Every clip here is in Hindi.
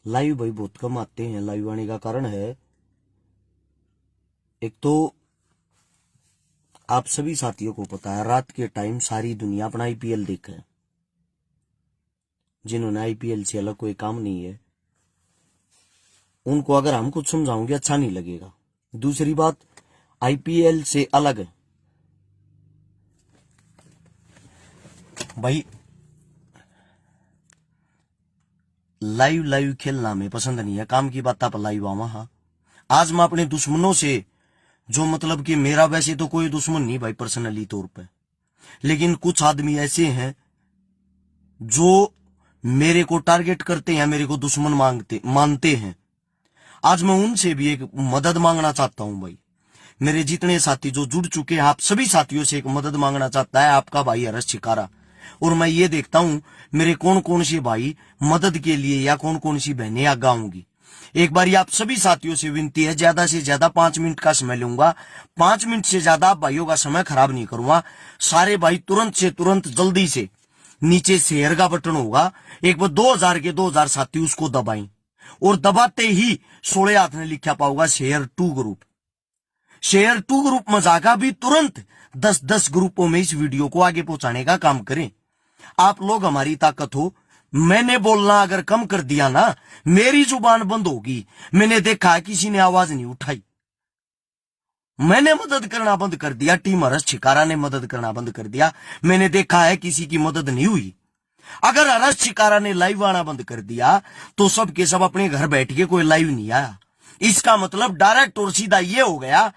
लाइव भाई बहुत कम आते हैं। लाइव आने का कारण है, एक तो आप सभी साथियों को पता है रात के टाइम सारी दुनिया अपना आईपीएल देखे। जिन्होंने आईपीएल से अलग कोई काम नहीं है उनको अगर हम कुछ समझाओगे अच्छा नहीं लगेगा। दूसरी बात, आईपीएल से अलग है भाई, लाइव खेलना हमें पसंद नहीं है। काम की बात आप लाइव आवा। हाँ, आज मैं अपने दुश्मनों से, जो मतलब कि मेरा वैसे तो कोई दुश्मन नहीं भाई पर्सनली तौर पे, लेकिन कुछ आदमी ऐसे हैं जो मेरे को टारगेट करते हैं, मेरे को दुश्मन मानते हैं। आज मैं उनसे भी एक मदद मांगना चाहता हूं भाई। मेरे जितने साथी जो जुड़ चुके हैं, आप सभी साथियों से एक मदद मांगना चाहता है आपका भाई हर्ष शिकारा। और मैं ये देखता हूं मेरे कौन कौन से भाई मदद के लिए या कौन कौन सी बहनें आगे आऊंगी। एक बार आप सभी साथियों से विनती है, ज्यादा से ज्यादा 5 मिनट का समय लूंगा। 5 मिनट से ज्यादा आप भाइयों का समय खराब नहीं करूंगा। सारे भाई तुरंत से तुरंत जल्दी से नीचे शेयर का बटन होगा, एक बार 2000 के 2000 साथी उसको दबाएं और दबाते ही 16 हाथ ने लिखा पाऊंगा share to group. Share to group में जाकर भी तुरंत 10-10 ग्रुपों में इस वीडियो को आगे पहुंचाने का काम करें। आप लोग हमारी ताकत हो। मैंने बोलना अगर कम कर दिया ना, मेरी जुबान बंद होगी। मैंने देखा है किसी ने आवाज नहीं उठाई, मैंने मदद करना बंद कर दिया, टीम हर्ष शिकारा ने मदद करना बंद कर दिया। मैंने देखा है किसी की मदद नहीं हुई। अगर हर्ष शिकारा ने लाइव आना बंद कर दिया तो सब के सब अपने घर बैठ के कोई लाइव नहीं आया। इसका मतलब डायरेक्ट और सीधा ये हो गया,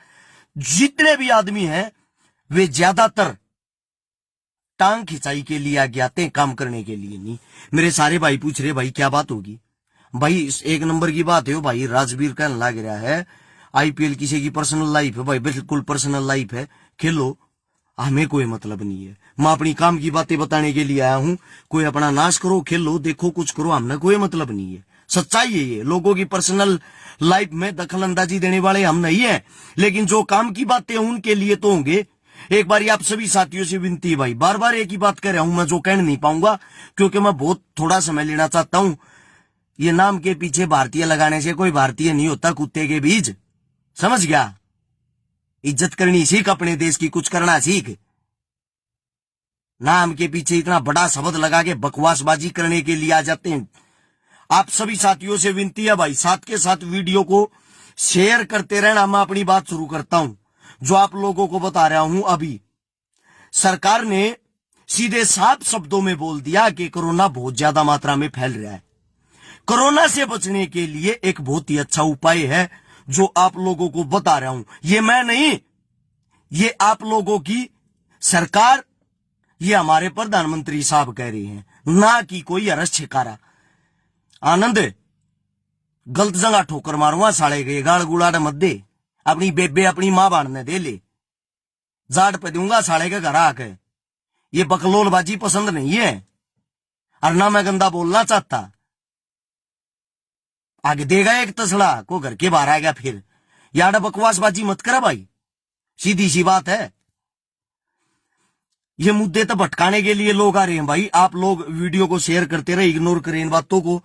जितने भी आदमी हैं वे ज्यादातर टांग खिंचाई के लिए आगे आते हैं, काम करने के लिए नहीं। मेरे सारे भाई पूछ रहे भाई क्या बात होगी। भाई एक नंबर की बात है भाई, राजवीर कहने लग रहा है आईपीएल किसी की पर्सनल लाइफ है। भाई बिल्कुल पर्सनल लाइफ है, खेलो, हमें कोई मतलब नहीं है। मैं अपनी काम की बातें बताने के लिए आया हूं। कोई अपना नाश करो, खेलो, देखो, कुछ करो, हमने कोई मतलब नहीं है। सच्चाई है ये। लोगों की पर्सनल लाइफ में दखल अंदाजी देने वाले हम नहीं है, लेकिन जो काम की बातें उनके लिए तो होंगे। एक बार आप सभी साथियों से विनती है भाई, बार बार एक ही बात कह रहा हूं, मैं जो कह नहीं पाऊंगा क्योंकि मैं बहुत थोड़ा समय लेना चाहता हूं। ये नाम के पीछे भारतीय लगाने से कोई भारतीय नहीं होता, कुत्ते के बीज, समझ गया। इज्जत करनी सीख, अपने देश की कुछ करना सीख। नाम के पीछे इतना बड़ा शब्द लगा के बकवासबाजी करने के लिए आ जाते हैं। आप सभी साथियों से विनती है भाई, साथ के साथ वीडियो को शेयर करते रहना। मैं अपनी बात शुरू करता हूं जो आप लोगों को बता रहा हूं। अभी सरकार ने सीधे साफ शब्दों में बोल दिया कि कोरोना बहुत ज्यादा मात्रा में फैल रहा है। कोरोना से बचने के लिए एक बहुत ही अच्छा उपाय है जो आप लोगों को बता रहा हूं। ये मैं नहीं, ये आप लोगों की सरकार, ये हमारे प्रधानमंत्री साहब कह रहे हैं, ना कि कोई हर्ष शिकारा। आनंद, गलत जगह ठोकर मारूंगा साले के, गाड़ गुड़ाड़ मत दे। अपनी बेबे अपनी मां बांधने दे ले, जाट पे दूंगा साले के घर आके। ये बकलोलबाजी पसंद नहीं है और ना मैं गंदा बोलना चाहता। आगे देगा एक तसला को घर के बाहर आएगा फिर। यार बकवासबाजी मत करा भाई, सीधी सी बात है। ये मुद्दे तो भटकाने के लिए लोग आ रहे हैं भाई। आप लोग वीडियो को शेयर करते रहे, इग्नोर करें इन बातों को।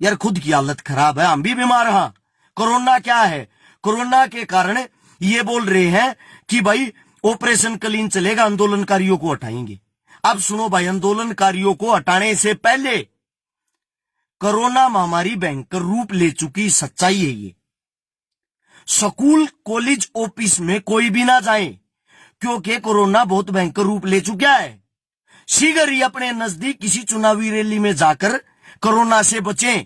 यार खुद की हालत खराब है, हम भी बीमार हैं। कोरोना क्या है, कोरोना के कारण ये बोल रहे हैं कि भाई ऑपरेशन क्लीन चलेगा, आंदोलनकारियों को हटाएंगे। अब सुनो भाई, आंदोलनकारियों को हटाने से पहले कोरोना महामारी भयंकर रूप ले चुकी, सच्चाई है ये। स्कूल कॉलेज ऑफिस में कोई भी ना जाए क्योंकि कोरोना बहुत भयंकर रूप ले चुका है। शीघ्र ही अपने नजदीक किसी चुनावी रैली में जाकर कोरोना से बचें,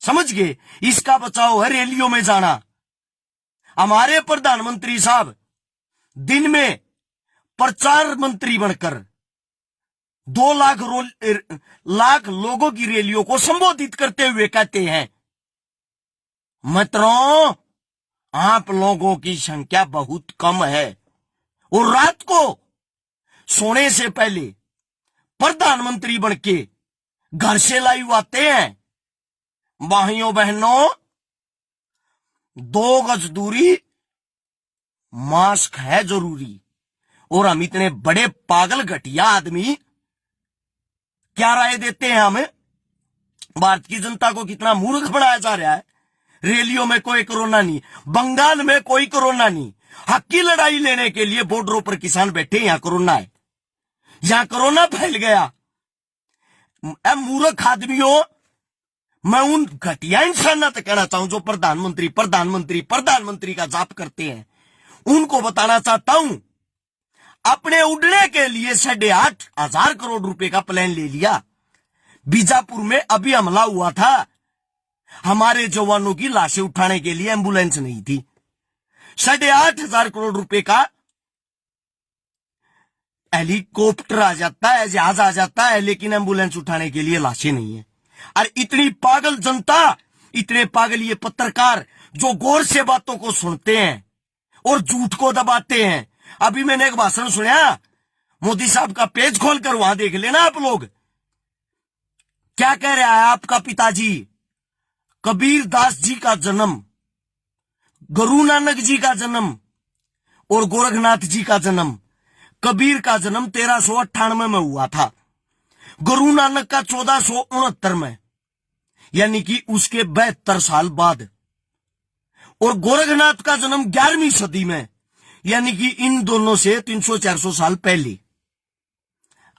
समझ गए। इसका बचाव है रैलियों में जाना। हमारे प्रधानमंत्री साहब दिन में प्रचार मंत्री बनकर 2 लाख लोगों की रैलियों को संबोधित करते हुए कहते हैं, मित्रों आप लोगों की संख्या बहुत कम है। और रात को सोने से पहले प्रधानमंत्री बनके घर से लाइव आते हैं, भाइयों बहनों 2 गज दूरी, मास्क है जरूरी। और हम इतने बड़े पागल घटिया आदमी क्या राय देते हैं हमें, भारत की जनता को कितना मूर्ख बनाया जा रहा है। रैलियों में कोई कोरोना नहीं, बंगाल में कोई कोरोना नहीं, हक की लड़ाई लेने के लिए बॉर्डरों पर किसान बैठे, यहां कोरोना है, यहां कोरोना फैल गया। मूर्ख आदमियों, मैं उन घटिया इंसान तक कहना चाहूं जो प्रधानमंत्री प्रधानमंत्री प्रधानमंत्री का जाप करते हैं, उनको बताना चाहता हूं, अपने उड़ने के लिए 8,500 करोड़ रुपए का प्लान ले लिया। बीजापुर में अभी हमला हुआ था, हमारे जवानों की लाशें उठाने के लिए एम्बुलेंस नहीं थी। 8,500 करोड़ रुपए का हेलीकॉप्टर आ जाता है, जहाज आ जाता है, लेकिन एम्बुलेंस उठाने के लिए लाशें नहीं है। और इतनी पागल जनता, इतने पागल ये पत्रकार जो गौर से बातों को सुनते हैं और झूठ को दबाते हैं। अभी मैंने एक भाषण सुना, मोदी साहब का पेज खोलकर वहां देख लेना आप लोग, क्या कह रहा है आपका पिताजी। कबीर दास जी का जन्म, गुरु नानक जी का जन्म और गोरखनाथ जी का जन्म। कबीर का जन्म 1398 में हुआ था, गुरु नानक का 1469 में, यानी कि उसके 72 साल बाद, और गोरखनाथ का जन्म 11वीं सदी में, यानी कि इन दोनों से 300-400 साल पहले।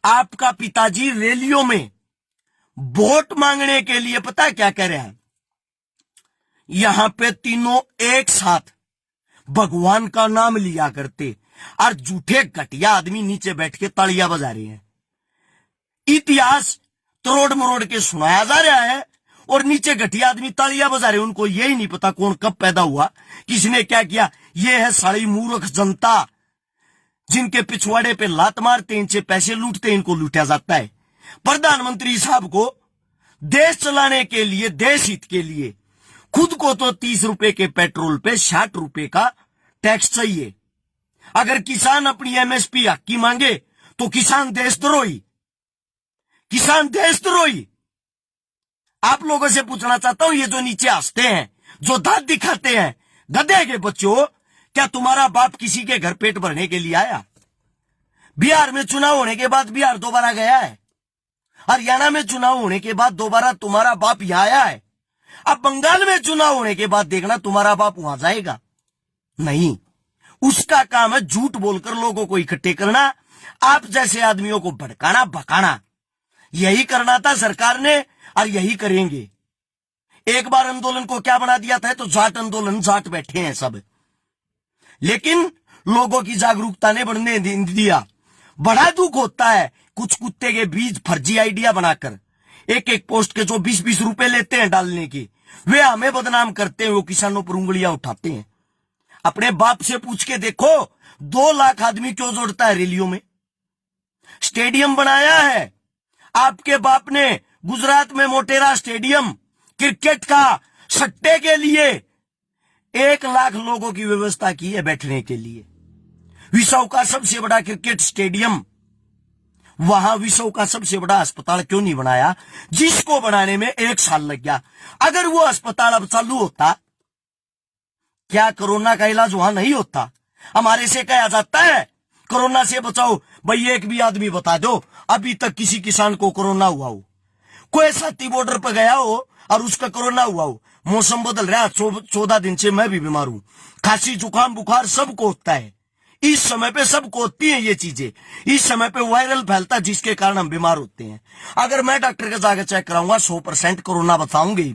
आपका पिताजी रैलियों में वोट मांगने के लिए पता है क्या कह रहा है, यहां पे तीनों एक साथ भगवान का नाम लिया करते, और झूठे घटिया आदमी नीचे बैठ के तालियां बजा रहे हैं। इतिहास तरोड़ मरोड़ के सुनाया जा रहा है और नीचे घटिया आदमी तालियां बजा रहे हैं। उनको यही नहीं पता कौन कब पैदा हुआ, किसने क्या किया। ये है सारी मूर्ख जनता, जिनके पिछवाड़े पे लात मारते, इनसे पैसे लूटते, इनको लूटा जाता है। प्रधानमंत्री साहब को देश चलाने के लिए, देश हित के लिए, खुद को तो 30 रुपए के पेट्रोल पे 60 रुपए का टैक्स चाहिए। अगर किसान अपनी एमएसपी हक की मांगे तो किसान देशद्रोही, किसान देशद्रोही। आप लोगों से पूछना चाहता हूं, ये जो नीचे हंसते हैं, जो दांत दिखाते हैं, गधे के बच्चों, क्या तुम्हारा बाप किसी के घर पेट भरने के लिए आया? बिहार में चुनाव होने के बाद बिहार दोबारा गया है, हरियाणा में चुनाव होने के बाद दोबारा तुम्हारा बाप यहां आया है। अब बंगाल में चुनाव होने के बाद देखना तुम्हारा बाप वहां जाएगा नहीं। उसका काम है झूठ बोलकर लोगों को इकट्ठे करना, आप जैसे आदमियों को भड़काना भकाना। यही करना था सरकार ने और यही करेंगे। एक बार आंदोलन को क्या बना दिया था, तो जाट आंदोलन, जाट बैठे हैं सब, लेकिन लोगों की जागरूकता ने बढ़ने दिया। बड़ा दुख होता है कुछ कुत्ते के बीज फर्जी आइडिया बनाकर एक एक पोस्ट के जो 20-20 रुपए लेते हैं डालने की, वे हमें बदनाम करते हैं, वो किसानों पर उंगलियां उठाते हैं। अपने बाप से पूछ के देखो, 2 लाख आदमी क्यों जोड़ता है रैलियों में? स्टेडियम बनाया है आपके बाप ने, गुजरात में मोटेरा स्टेडियम, क्रिकेट का सट्टे के लिए 1 लाख लोगों की व्यवस्था की है बैठने के लिए। विश्व का सबसे बड़ा क्रिकेट स्टेडियम, वहां विश्व का सबसे बड़ा अस्पताल क्यों नहीं बनाया, जिसको बनाने में 1 साल लग गया। अगर वो अस्पताल अब चालू होता, क्या कोरोना का इलाज वहां नहीं होता? हमारे से कहा जाता है कोरोना से बचाओ, भाई एक भी आदमी बता दो अभी तक किसी किसान को कोरोना हुआ हो, कोई साथी बॉर्डर पर गया हो और उसका कोरोना हुआ हो। मौसम बदल रहा है, 14 दिन से मैं भी बीमार हूं, खांसी जुकाम बुखार सबको होता है। इस समय पे सबको होती है ये चीजें, इस समय पे वायरल फैलता है, जिसके कारण हम बीमार होते हैं। अगर मैं डॉक्टर के जाकर चेक कराऊंगा 100% कोरोना बताऊंगे।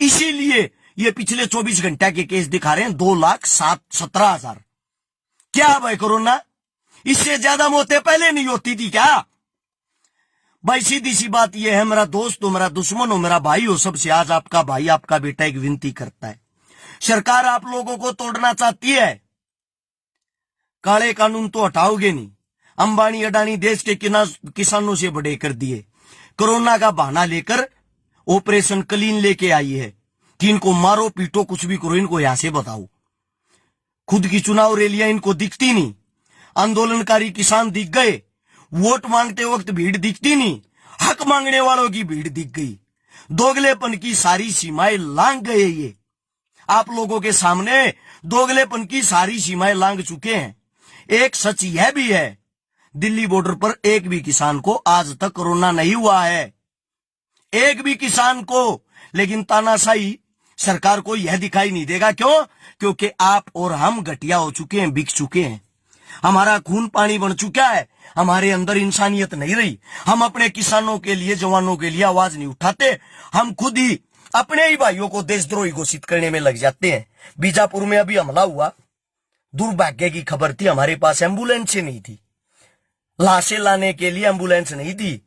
इसीलिए ये पिछले 24 घंटे के केस दिखा रहे हैं 2,17,000। क्या भाई कोरोना, इससे ज्यादा मौतें पहले नहीं होती थी क्या? भाई सीधी सी बात यह है, मेरा दोस्त हो, मेरा दुश्मन हो, मेरा भाई हो, सबसे आज आपका भाई, आपका बेटा एक विनती करता है। सरकार आप लोगों को तोड़ना चाहती है, काले कानून तो हटाओगे नहीं। अंबानी अडानी देश के किसानों से बड़े कर दिए, कोरोना का बहाना लेकर ऑपरेशन क्लीन लेके आई है कि इनको मारो पीटो कुछ भी करो, इनको यहां से बताओ। खुद की चुनाव रैलियां इनको दिखती नहीं, आंदोलनकारी किसान दिख गए, वोट मांगते वक्त भीड़ दिखती नहीं, हक मांगने वालों की भीड़ दिख गई। दोगलेपन की सारी सीमाएं लांघ गए ये, आप लोगों के सामने दोगलेपन की सारी सीमाएं लांघ चुके हैं। एक सच यह भी है, दिल्ली बॉर्डर पर एक भी किसान को आज तक कोरोना नहीं हुआ है, एक भी किसान को। लेकिन तानाशाही सरकार को यह दिखाई नहीं देगा। क्यों? क्योंकि आप और हम घटिया हो चुके हैं, बिक चुके हैं, हमारा खून पानी बन चुका है, हमारे अंदर इंसानियत नहीं रही। हम अपने किसानों के लिए, जवानों के लिए आवाज नहीं उठाते। हम खुद ही अपने ही भाइयों को देशद्रोही घोषित करने में लग जाते हैं। बीजापुर में अभी हमला हुआ, दुर्भाग्य की खबर थी, हमारे पास एम्बुलेंस नहीं थी, लाशें लाने के लिए एम्बुलेंस नहीं थी।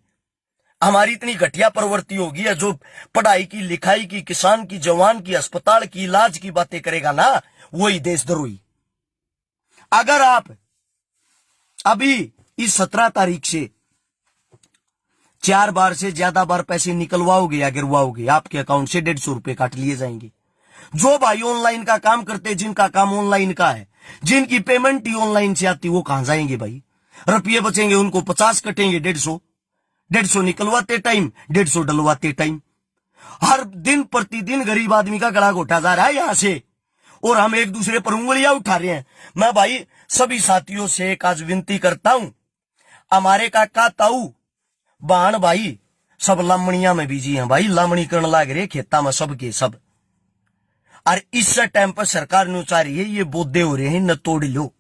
हमारी इतनी घटिया प्रवृत्ति होगी है, जो पढ़ाई की, लिखाई की, किसान की, जवान की, अस्पताल की, इलाज की बातें करेगा ना, वही देशद्रोही। अगर आप अभी इस 17 तारीख से 4 बार से ज्यादा बार पैसे निकलवाओगे या गिरवाओगे, आपके अकाउंट से 150 रुपए काट लिए जाएंगे। जो भाई ऑनलाइन का काम करते, जिनका काम ऑनलाइन का है, जिनकी पेमेंट ही ऑनलाइन से आती, वो कहां जाएंगे भाई? रुपये बचेंगे, उनको 50 कटेंगे, 150 निकलवाते टाइम, 150 डलवाते टाइम। हर दिन प्रतिदिन गरीब आदमी का गला घोटा जा रहा है यहां से, और हम एक दूसरे पर उंगलियां उठा रहे हैं। मैं भाई सभी साथियों से एक आज विनती करता हूं, हमारे काका ताऊ बाण भाई सब लामणिया में बिजी हैं भाई, लामणी करने लाग रहे खेता में सबके सब। और इस टाइम पर सरकार ने चाह रही है, ये बोधे हो रहे हैं, न तोड़ लो।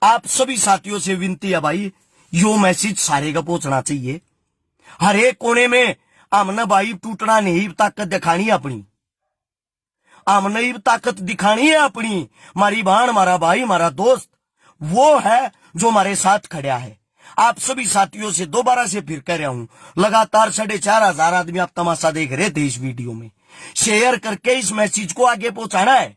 आप सभी साथियों से विनती है भाई, यो मैसेज सारे का पहुंचना चाहिए हर एक कोने में। हमने भाई टूटना नहीं, ताकत दिखानी है अपनी, हमने ही ताकत दिखानी है अपनी। हमारी बहन, हमारा भाई, हमारा दोस्त वो है जो हमारे साथ खड़ा है। आप सभी साथियों से दोबारा से फिर कह रहा हूं, लगातार 4,500 आदमी आप तमाशा देख रहे थे इस वीडियो में। शेयर करके इस मैसेज को आगे पहुंचाना है,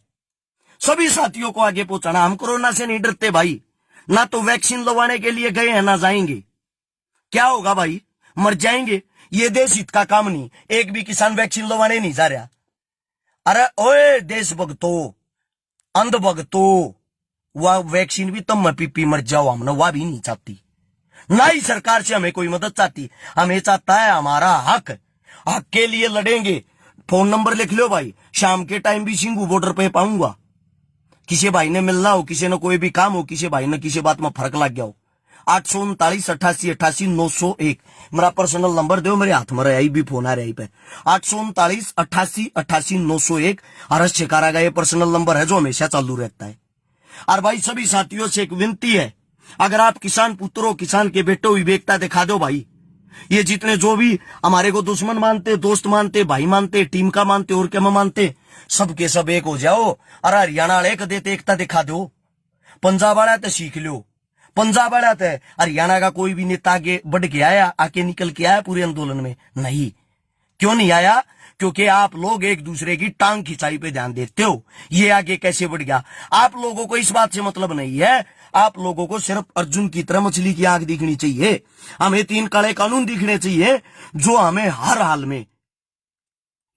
सभी साथियों को आगे पहुंचाना। हम कोरोना से नहीं डरते भाई, ना तो वैक्सीन लगवाने के लिए गए हैं, ना जाएंगे। क्या होगा भाई? मर जाएंगे। ये देश हित का काम नहीं, एक भी किसान वैक्सीन लगवाने नहीं जा रहा। अरे ओए देश भक्तों, अंध भक्तों, वह वैक्सीन भी तुम पी मर जाओ, हमने वह भी नहीं चाहती। ना ही सरकार से हमें कोई मदद चाहती, हमें चाहता है हमारा हक, हक के लिए लड़ेंगे। फोन नंबर लिख लो भाई, शाम के टाइम भी सिंगू बॉर्डर पे पाऊंगा। किसी भाई ने मिलना हो, किसी ने कोई भी काम हो, किसी भाई ने किसी बात में फर्क लग गया हो, 839 88 88 901 मेरा पर्सनल नंबर दो, मेरे हाथ में रहा भी फोन आ रही पे 839 88 88 901 अरस शिकारा का ये पर्सनल नंबर है जो हमेशा चालू रहता है। और भाई सभी साथियों से एक विनती है, अगर आप किसान पुत्रों, किसान के बेटों, विवेकता दिखा दो भाई। ये जितने जो भी हमारे को दुश्मन मानते, दोस्त मानते, भाई मानते, टीम का मानते और क्या मानते, सबके सब एक हो जाओ। अरे हरियाणा वाले एक देते, एकता दिखा दो। पंजाब वाला तो सीख लो, पंजाब वाला तो हरियाणा का कोई भी नेता आगे बढ़ के आया, आके निकल के आया पूरे आंदोलन में? नहीं। क्यों नहीं आया? क्योंकि आप लोग एक दूसरे की टांग खिंचाई पे ध्यान देते हो। ये आगे कैसे बढ़ गया? आप लोगों को इस बात से मतलब नहीं है, आप लोगों को सिर्फ अर्जुन की तरह मछली की आंख दिखनी चाहिए। हमें 3 काले कानून दिखने चाहिए जो हमें हर हाल में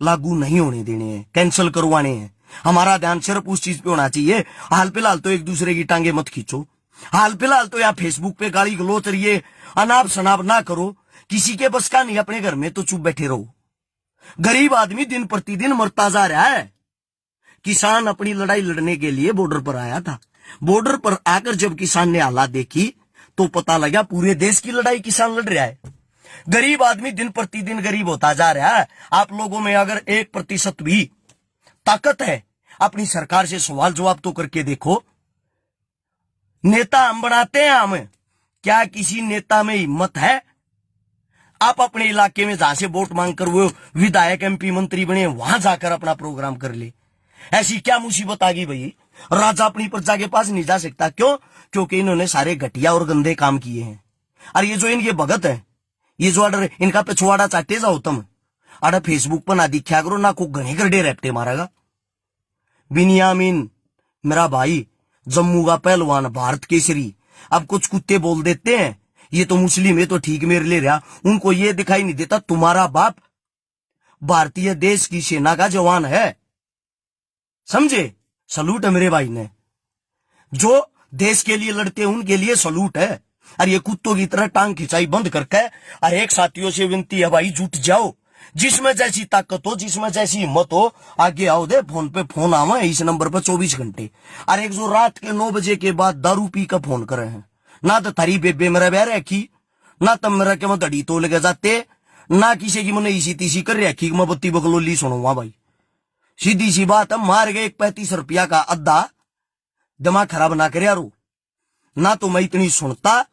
लागू नहीं होने देने हैं, कैंसिल करवाने हैं। हमारा ध्यान सिर्फ उस चीज पे होना चाहिए। हाल फिलहाल तो एक दूसरे की टांगे मत खींचो, हाल फिलहाल तो या फेसबुक पे गाली गलौच रही, अनाप शनाप ना करो। किसी के बस का नहीं, अपने घर में तो चुप बैठे रहो। गरीब आदमी दिन प्रतिदिन मरता जा रहा है। किसान अपनी लड़ाई लड़ने के लिए बॉर्डर पर आया था, बॉर्डर पर आकर जब किसान ने हालात देखी तो पता लगा पूरे देश की लड़ाई किसान लड़ रहा है। गरीब आदमी दिन प्रतिदिन गरीब होता जा रहा है। आप लोगों में अगर 1% भी ताकत है, अपनी सरकार से सवाल जवाब तो करके देखो। नेता हम बनाते हैं, हम क्या किसी नेता में हिम्मत है? आप अपने इलाके में जहां से वोट मांगकर वो विधायक, एमपी, मंत्री बने, वहां जाकर अपना प्रोग्राम कर ले। ऐसी क्या मुसीबत आ गई भाई? राजा अपनी प्रजा के पास नहीं जा सकता। क्यों? क्योंकि इन्होंने सारे घटिया और गंदे काम किए हैं। और ये जो इनके भगत है, ये जो अडर इनका पिछवाड़ा चाटे जाओ तुम, अरे फेसबुक पर ना दिखा करो, ना को घने गड्ढे रैपटे मारेगा। बिनियामीन मेरा भाई, जम्मू का पहलवान, भारत केसरी। अब कुछ कुत्ते बोल देते हैं ये तो मुस्लिम है तो ठीक मेरे ले रहा, उनको ये दिखाई नहीं देता तुम्हारा बाप भारतीय देश की सेना का जवान है। समझे? सलूट है मेरे भाई ने, जो देश के लिए लड़ते हैं उनके लिए सलूट है। और ये कुत्तों की तरह टांग खिंचाई बंद करके, और एक साथियों से विनती है भाई, जुट जाओ। जिसमें जैसी ताकत हो, जिसमें जैसी हिम्मत हो, आगे आओ। दे फोन पे फोन आवा इस नंबर पर 24 घंटे। और एक जो रात के 9 बजे के बाद दारू पी कर फोन करे हैं, ना तो थारी बेबे मेरा ब्याह रखी, ना तब मेरा के मैं दड़ी तो लगे जाते, ना किसी की मैंने इसी तीसी कर रखी मैं बत्ती बकलोली सुनूंगा भाई। सीधी सी बात है, मार गए 35 रुपया का अद्धा, दिमाग खराब ना करे यारो। ना तो मैं इतनी सुनता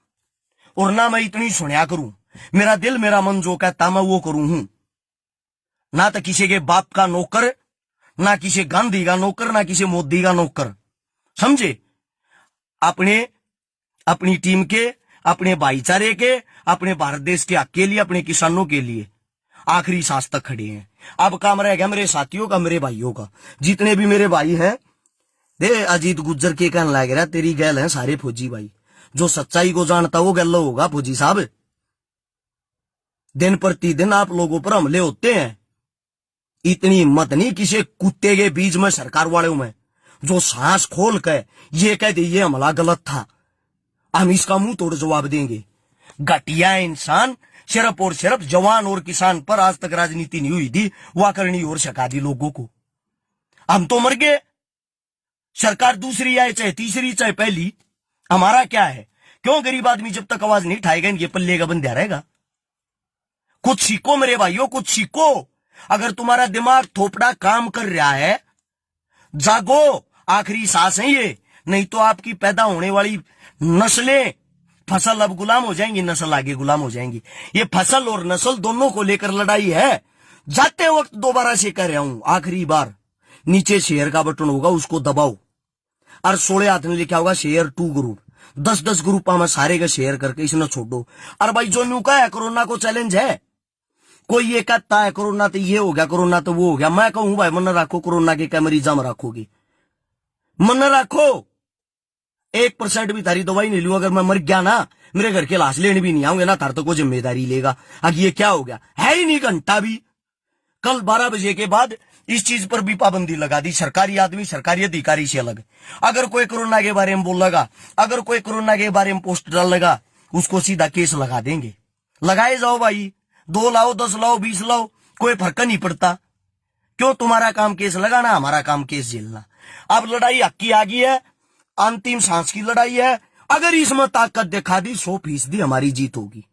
और ना मैं इतनी सुनया करूं। मेरा दिल मेरा मन जो कहता मैं वो करूं हूं। ना तो किसी के बाप का नौकर, ना किसी गांधी का नौकर, ना किसी मोदी का नौकर, समझे। अपने अपनी टीम के, अपने भाईचारे के, अपने भारत देश के हक के लिए, अपने किसानों के लिए आखिरी सांस तक खड़े हैं। अब काम रह गया मेरे साथियों का, मेरे भाइयों का। जितने भी मेरे भाई हैं, दे अजीत गुज्जर के कहने लग रहा तेरी गैल है सारे फौजी भाई। जो सच्चाई को जानता वो गैल होगा फौजी साहब। दिन प्रतिदिन आप लोगों पर हमले होते हैं। इतनी हिम्मत नहीं किसी कुत्ते के बीच में, सरकार वालों में, जो सांस खोल के ये कह दे ये हमला गलत था, हम इसका मुंह तोड़ जवाब देंगे। घटिया इंसान, सिर्फ और सिर्फ जवान और किसान पर आज तक राजनीति नहीं हुई थी, वह करनी और सका दी लोगों को। हम तो मर गए, सरकार दूसरी आए चाहे तीसरी चाहे पहली, हमारा क्या है। क्यों गरीब आदमी जब तक आवाज नहीं उठाएगा इनके पल्ले का बंधा रहेगा। कुछ सीखो मेरे भाइयों, कुछ सीखो। अगर तुम्हारा दिमाग थोपड़ा काम कर रहा है, जागो, आखिरी सांस है ये। नहीं तो आपकी पैदा होने वाली नस्लें, फसल अब गुलाम हो जाएंगी, नस्ल आगे गुलाम हो जाएंगी। ये फसल और नस्ल दोनों को लेकर लड़ाई है। जाते वक्त दोबारा से कह रहा हूं, आखिरी बार, नीचे शेयर का बटन होगा उसको दबाओ और 16 हाथ में लिखा होगा शेयर 2 ग्रुप। 10-10 ग्रुप में सारे का शेयर करके इसने छोड़ो। और भाई जो न्यू का है कोरोना को चैलेंज है, कोई ये कहता है कोरोना तो ये हो गया, कोरोना तो वो हो गया। मैं कहूं भाई मन रखो, कोरोना के क्या मरीजा में रखोगे, मन रखो। 1% भी तारी दवाई नहीं लू, अगर मैं मर गया ना, मेरे घर के लाश लेने भी नहीं आऊंगे ना, तार तो कोई जिम्मेदारी लेगा। अब ये क्या हो गया, है ही नहीं घंटा भी। कल 12 बजे के बाद इस चीज पर भी पाबंदी लगा दी। सरकारी आदमी सरकारी अधिकारी से अलग। अगर कोई कोरोना के बारे में बोलेगा, अगर कोई कोरोना के बारे में पोस्ट डालेगा, उसको सीधा केस लगा देंगे। लगाए जाओ भाई, 2 लाओ, 10 लाओ, 20 लाओ, कोई फर्क नहीं पड़ता। क्यों, तुम्हारा काम केस लगाना, हमारा काम केस झेलना। अब लड़ाई हक की आ गई है, अंतिम सांस की लड़ाई है। अगर इसमें ताकत दिखा दी 100% हमारी जीत होगी।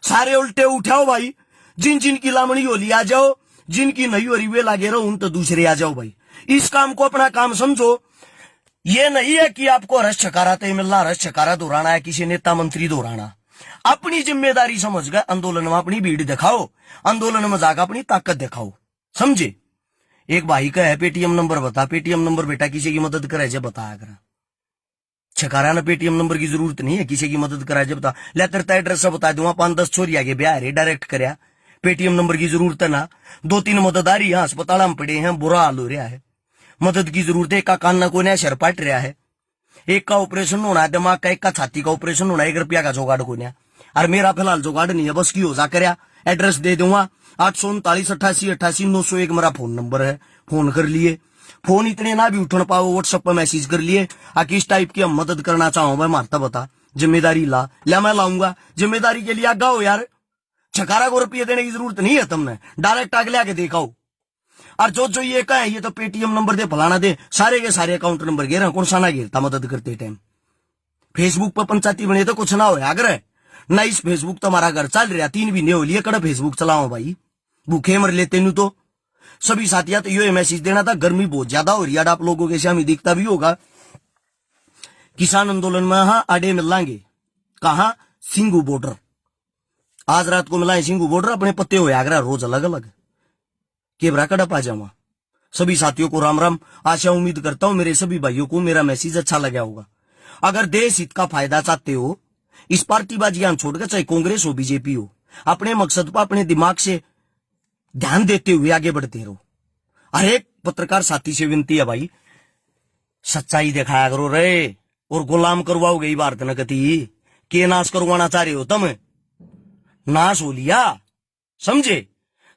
सारे उल्टे उठाओ भाई, जिन जिन की लामड़ी हो लिया जाओ, जिनकी नहीं हो रही वे लागे रहो, उन तो दूसरे आ जाओ भाई। इस काम को अपना काम समझो। ये नहीं है कि आपको रस छकाराते मिलना, रस छकारा दोहराना है, किसी नेता मंत्री दोहराना। अपनी जिम्मेदारी समझ गए, आंदोलन में अपनी भीड़ दिखाओ, आंदोलन में जाकर अपनी ताकत दिखाओ, समझे। एक भाई का है पेटीएम नंबर बता, पेटीएम नंबर बेटा किसी की मदद करे जब बताया करा। छकारा ना पेटीएम नंबर की जरूरत नहीं है, किसी की मदद कराए जब बता। ले तेरा एड्रेस बता दूंगा, 5-10 छोरी आगे ब्याह रे डायरेक्ट करया, पेटीएम नंबर की जरूरत है ना। 2-3 मददारी यहाँ अस्पताल में पड़े हैं, बुरा हाल हो रहा है, मदद की जरूरत है। एक का कान ना कोई शर पाट रहा है, एक का ऑपरेशन होना है दिमाग का, एक का छाती का ऑपरेशन होना है, 1 रुपया का जुगाड़ को नहीं। और मेरा फिलहाल जुगाड़ नहीं है, बस की हो जा कर एड्रेस दे दूंगा। 839-88-88-901 मेरा फोन नंबर है, फोन कर लिए। फोन इतने ना भी उठन पाओ, व्हाट्सएप पर मैसेज कर लिए। किस टाइप की हम मदद करना चाहो भाई मारता बता, जिम्मेदारी ला मैं लाऊंगा। जिम्मेदारी के लिए आगा हो यार, छकारा को रुपये देने की जरूरत नहीं है, तुमने डायरेक्ट आगे आके देखाओ। और जो ये कहे ये तो पेटीएम नंबर दे फलाना दे, सारे के सारे अकाउंट नंबर घेरा, कौन सा ना घेरता मदद करते टाइम। फेसबुक पर पंचायती बने तो कुछ ना हो आग्रह ना। इस फेसबुक तुम्हारा घर चल रहा 3 महीने हो लिए, कड़ा फेसबुक चलाओ भाई, भूखे मर लेते नु तो। सभी साथियां तो ये मैसेज देना था, गर्मी बहुत ज्यादा हो रही है, आप लोगों के सामने दिखता भी होगा। किसान आंदोलन में हाँ आडे मिल लांगे, कहा सिंगू बॉर्डर, आज रात को मिलाए सिंगू बॉर्डर, अपने पत्ते हो आगरा रोज अलग अलग केबरा कड़प आ जाऊंगा। सभी साथियों को राम राम। आशा उम्मीद करता हूं मेरे सभी भाइयों को मेरा मैसेज अच्छा लगा होगा। अगर देश हित का फायदा चाहते हो, इस पार्टीबाजी छोड़कर, चाहे कांग्रेस हो बीजेपी हो, अपने मकसद पर अपने दिमाग से ध्यान देते हुए आगे बढ़ते रहो। हर एक पत्रकार साथी से विनती है भाई, सच्चाई दिखाया करो रे, और गुलाम करवाओगे भारत नगति के नाश करवाना चाह रहे हो तुम, नाश हो लिया, समझे।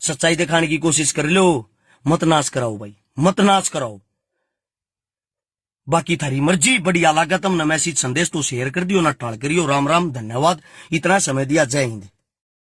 सच्चाई दिखाने की कोशिश कर लो, मत नाश कराओ भाई, मत नाश कराओ। बाकी थारी मर्जी, बढ़िया लागत हमने मैसेज संदेश तो शेयर कर दियो, ना टाल करियो। राम राम, धन्यवाद, इतना समय दिया, जय हिंद।